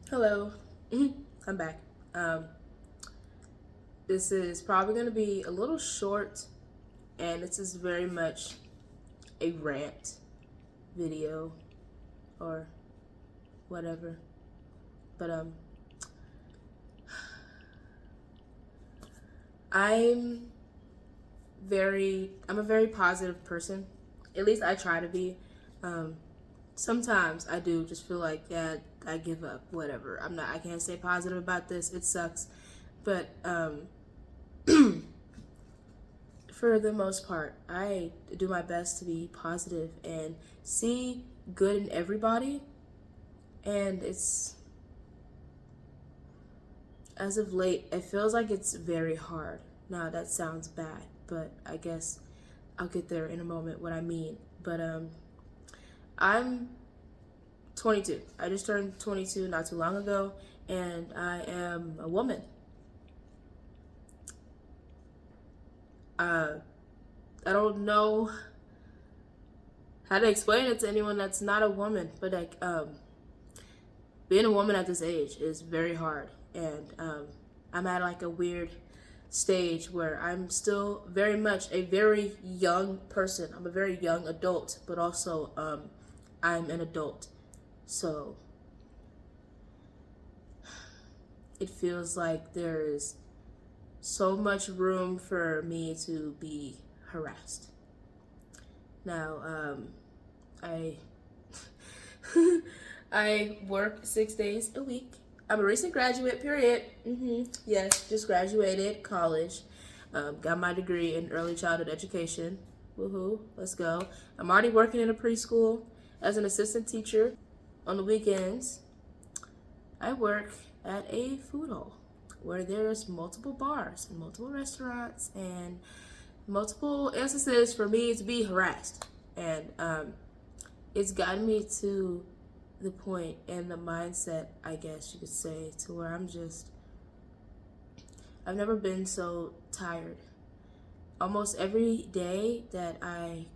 Hello. I'm back. Um, this is probably going to be a little short, and this is very much a rant video or whatever. But I'm I'm a very positive person. At least I try to be. Um, Sometimes I do just feel like, yeah, I give up. Whatever. I can't stay positive about this. It sucks. But for the most part, I do my best to be positive and see good in everybody. And it's, as of late, it feels like it's very hard. Now, that sounds bad, but I guess I'll get there in a moment what I mean. But I'm 22. I just turned 22 not too long ago, and I am a woman. I don't know how to explain it to anyone that's not a woman, but like being a woman at this age is very hard, and I'm at like a weird stage where I'm still very much a very young person. I'm a very young adult, but also I'm an adult, so it feels like there's so much room for me to be harassed. Now, I I work 6 days a week. I'm a recent graduate. Period. Yes, just graduated college. Got my degree in early childhood education. Woohoo! Let's go. I'm already working in a preschool as an assistant teacher. On the weekends, I work at a food hall where there's multiple bars and multiple restaurants and multiple instances for me to be harassed. And it's gotten me to the point and the mindset, I guess you could say, to where I've never been so tired. Almost every day that I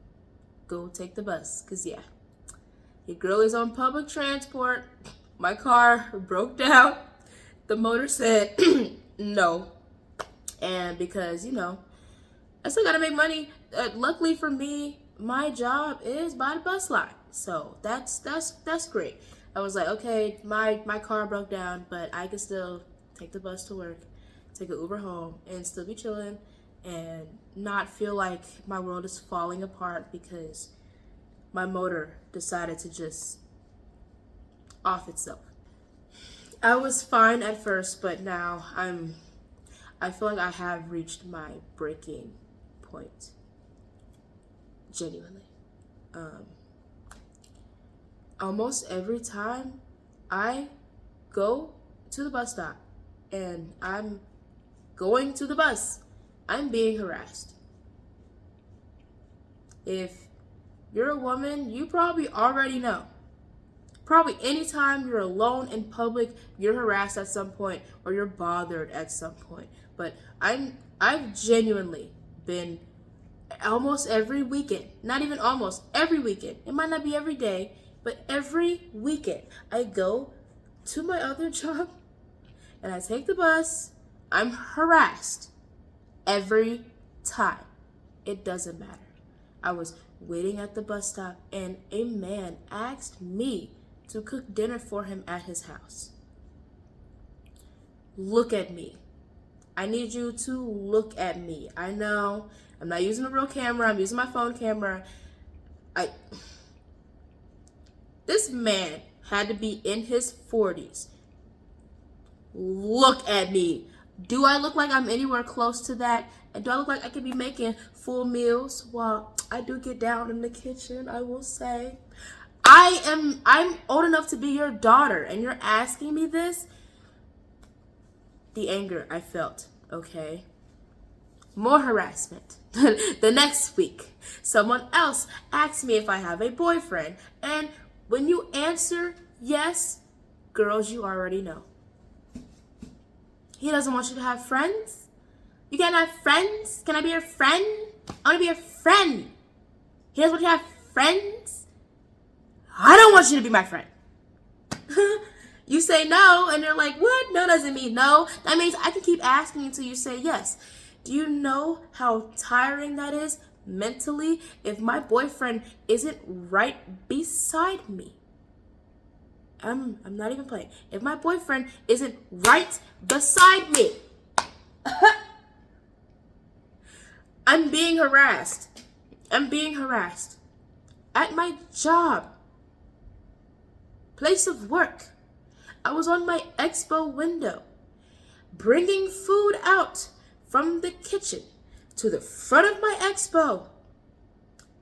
go take the bus, because yeah, your girl is on public transport. My car broke down. The motor said no. And because, I still gotta make money. Luckily for me, my job is by the bus line, so that's great. I was like, okay, my car broke down, but I can still take the bus to work, take an Uber home, and still be chilling, and not feel like my world is falling apart because my motor decided to just off itself. I was fine at first, but now I feel like I have reached my breaking point. Genuinely. Um, Almost every time I go to the bus stop and I'm going to the bus, I'm being harassed. If you're a woman, you probably already know. Probably anytime you're alone in public, you're harassed at some point or you're bothered at some point. But I've genuinely been almost every weekend, not even almost every weekend. It might not be every day, but every weekend I go to my other job and I take the bus. I'm harassed every time. It doesn't matter. I was waiting at the bus stop and a man asked me to cook dinner for him at his house. Look at me. I need you to look at me. I know I'm not using a real camera. I'm using my phone camera. This man had to be in his 40s. Look at me. Do I look like I'm anywhere close to that? And do I look like I could be making full meals? Well, I do get down in the kitchen, I will say. I'm old enough to be your daughter, and you're asking me this? The anger I felt, okay? More harassment. The next week, someone else asked me if I have a boyfriend, and when you answer yes, girls, you already know. He doesn't want you to have friends? You can't have friends? Can I be your friend? I want to be your friend. He doesn't want you to have friends? I don't want you to be my friend. You say no, and they're like, what? No doesn't mean no. That means I can keep asking until you say yes. Do you know how tiring that is mentally if my boyfriend isn't right beside me? I'm not even playing. If my boyfriend isn't right beside me, I'm being harassed. I'm being harassed at my job, place of work. I was on my expo window, bringing food out from the kitchen to the front of my expo.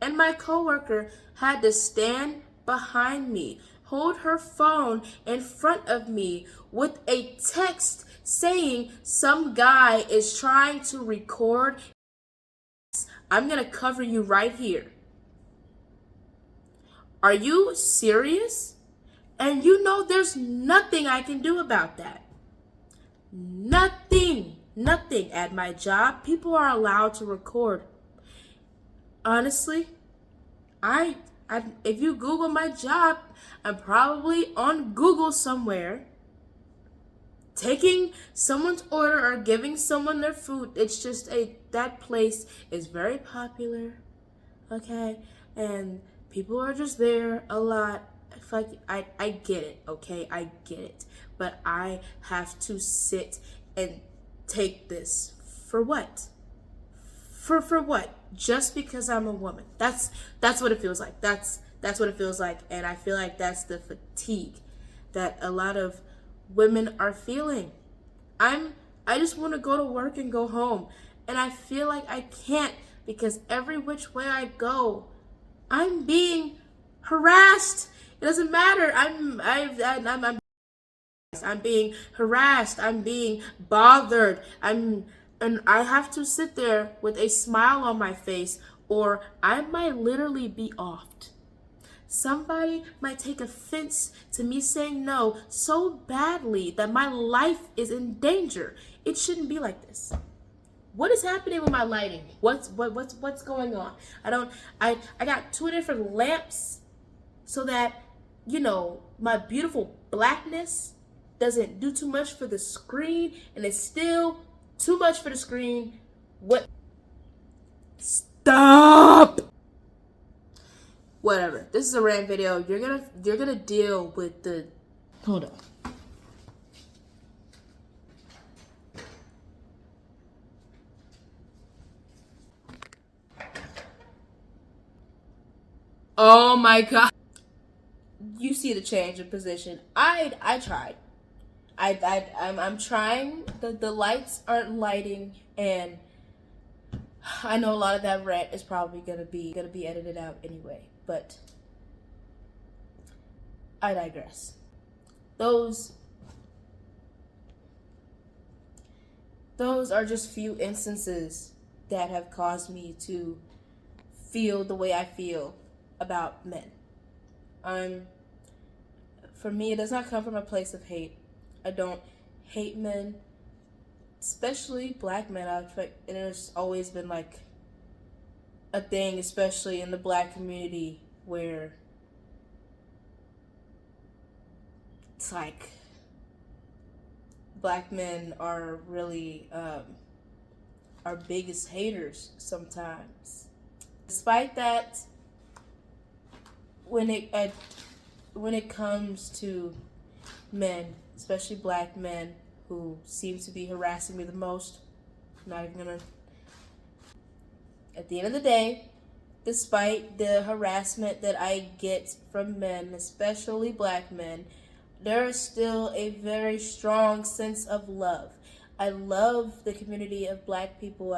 And my coworker had to stand behind me, hold her phone in front of me with a text saying some guy is trying to record. I'm going to cover you right here. Are you serious? And you know there's nothing I can do about that. Nothing at my job. People are allowed to record. Honestly, I if you Google my job, I'm probably on Google somewhere taking someone's order or giving someone their food. It's just that place is very popular, okay? And people are just there a lot. I get it, okay? I get it. But I have to sit and take this for what? For what? Just because I'm a woman. That's what it feels like. That's what it feels like, and I feel like that's the fatigue that a lot of women are feeling. I just want to go to work and go home, and I feel like I can't because every which way I go, I'm being harassed. It doesn't matter. I'm being harassed. I'm being bothered. And I have to sit there with a smile on my face, or I might literally be offed. Somebody might take offense to me saying no so badly that my life is in danger. It shouldn't be like this. What is happening with my lighting? What's going on? I got two different lamps so that, my beautiful blackness doesn't do too much for the screen, and it's still too much for the screen. What? Stop! Whatever. This is a rant video. You're gonna deal with the. Hold on. Oh my god. You see the change in position. I tried. I'm trying. The lights aren't lighting, and I know a lot of that rant is probably gonna be edited out anyway. But I digress. Those are just few instances that have caused me to feel the way I feel about men. For me, it does not come from a place of hate. I don't hate men, especially black men. And there's always been like a thing, especially in the black community, where it's like black men are really our biggest haters sometimes. Despite that, when it comes to men, especially black men who seem to be harassing me the most, I'm not even gonna. At the end of the day, despite the harassment that I get from men, especially black men, there is still a very strong sense of love. I love the community of black people.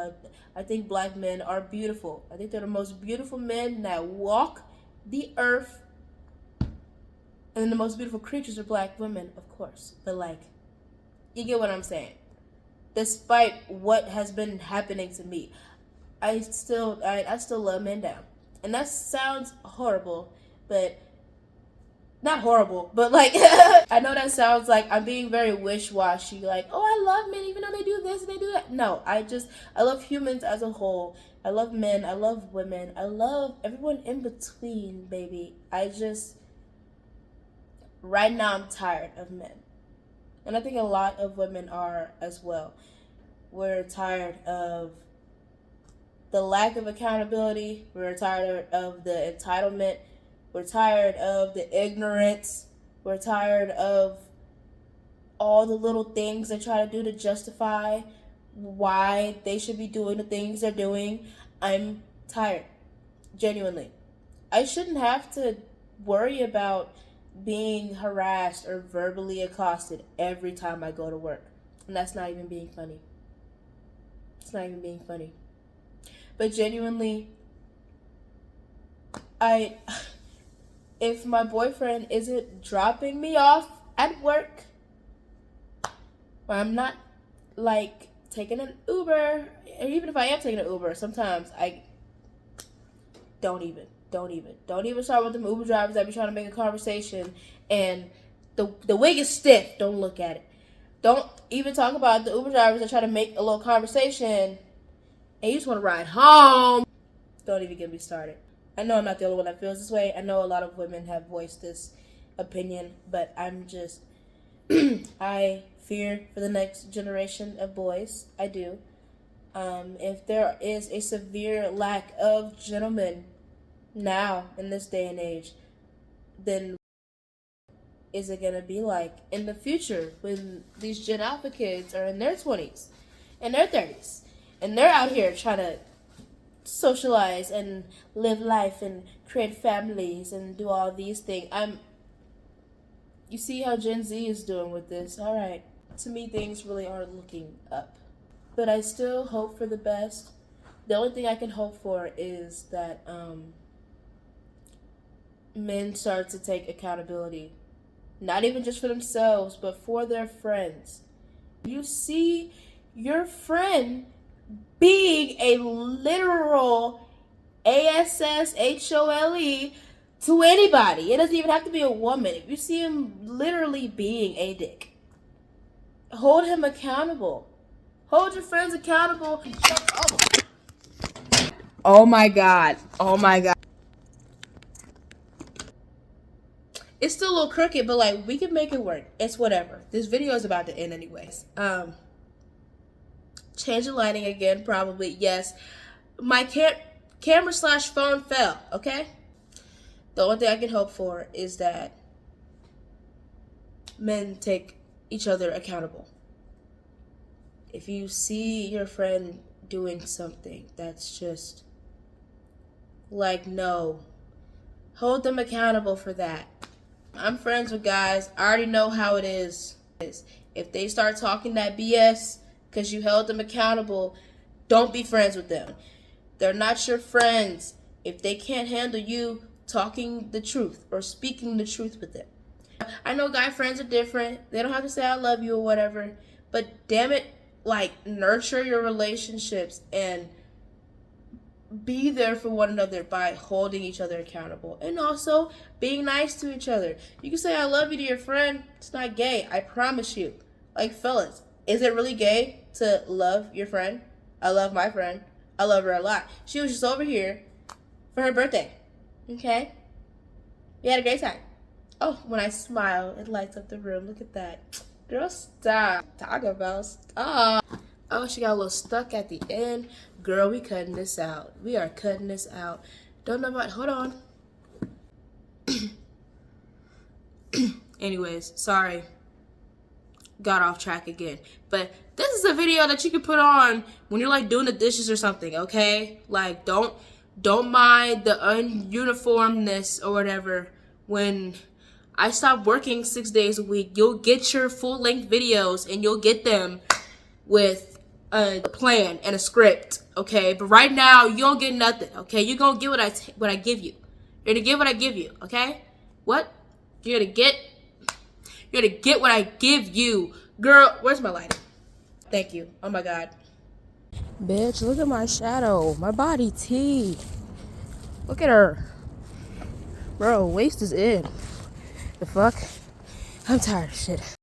I think black men are beautiful. I think they're the most beautiful men that walk the earth. And the most beautiful creatures are black women, of course. But like, you get what I'm saying. Despite what has been happening to me, I still love men down. And that sounds horrible, but not horrible, but like I know that sounds like I'm being very wish-washy, like, oh, I love men even though they do this and they do that. No, I love humans as a whole. I love men, I love women, I love everyone in between, baby. right now I'm tired of men. And I think a lot of women are as well. We're tired of the lack of accountability. We're tired of the entitlement. We're tired of the ignorance. We're tired of all the little things they try to do to justify why they should be doing the things they're doing. I'm tired. Genuinely. I shouldn't have to worry about being harassed or verbally accosted every time I go to work. And that's not even being funny. It's not even being funny. But genuinely, if my boyfriend isn't dropping me off at work, or I'm not like taking an Uber, or even if I am taking an Uber, sometimes I don't even start with them Uber drivers that be trying to make a conversation and the wig is stiff. Don't look at it. Don't even talk about the Uber drivers that try to make a little conversation and you just want to ride home. Don't even get me started. I know I'm not the only one that feels this way. I know a lot of women have voiced this opinion, but I'm just I fear for the next generation of boys. I do. If there is a severe lack of gentlemen now in this day and age, then is it going to be like in the future when these Gen Alpha kids are in their 20s and their 30s and they're out here trying to socialize and live life and create families and do all these things? You see how Gen Z is doing with this. All right. To me, things really aren't looking up. But I still hope for the best. The only thing I can hope for is that men start to take accountability. Not even just for themselves, but for their friends. You see your friend being a literal ASSHOLE to anybody. It doesn't even have to be a woman. If you see him literally being a dick, hold him accountable. Hold your friends accountable. Oh my God. Oh my God. It's still a little crooked, but like we can make it work. It's whatever. This video is about to end anyways. Change the lighting again, probably. Yes. My camera / phone fell, okay? The only thing I can hope for is that men take each other accountable. If you see your friend doing something that's just like, no, hold them accountable for that. I'm friends with guys. I already know how it is. If they start talking that BS because you held them accountable, don't be friends with them. They're not your friends if they can't handle you talking the truth or speaking the truth with them. I know guy friends are different. They don't have to say I love you or whatever. But damn it, like, nurture your relationships and be there for one another by holding each other accountable and also being nice to each other. You can say I love you to your friend. It's not gay. I promise you. Like, fellas, is it really gay to love your friend? I love my friend. I love her a lot. She was just over here for her birthday. Okay? We had a great time. Oh, when I smile, it lights up the room. Look at that. Girl, stop. Talk about stop. Oh, she got a little stuck at the end. Girl, we cutting this out. We are cutting this out. Don't know about, hold on. Anyways, sorry. Got off track again. But this is a video that you can put on when you're like doing the dishes or something, okay? Like, don't mind the ununiformness or whatever. When I stop working 6 days a week, you'll get your full-length videos and you'll get them with a plan and a script, okay? But right now, you don't get nothing, okay? You're gonna get what I give you. You're gonna get what I give you, okay? What? You're gonna get what I give you. Girl, where's my lighting? Thank you. Oh my God. Bitch, look at my shadow. My body T. Look at her. Bro, waist is in. The fuck? I'm tired of shit.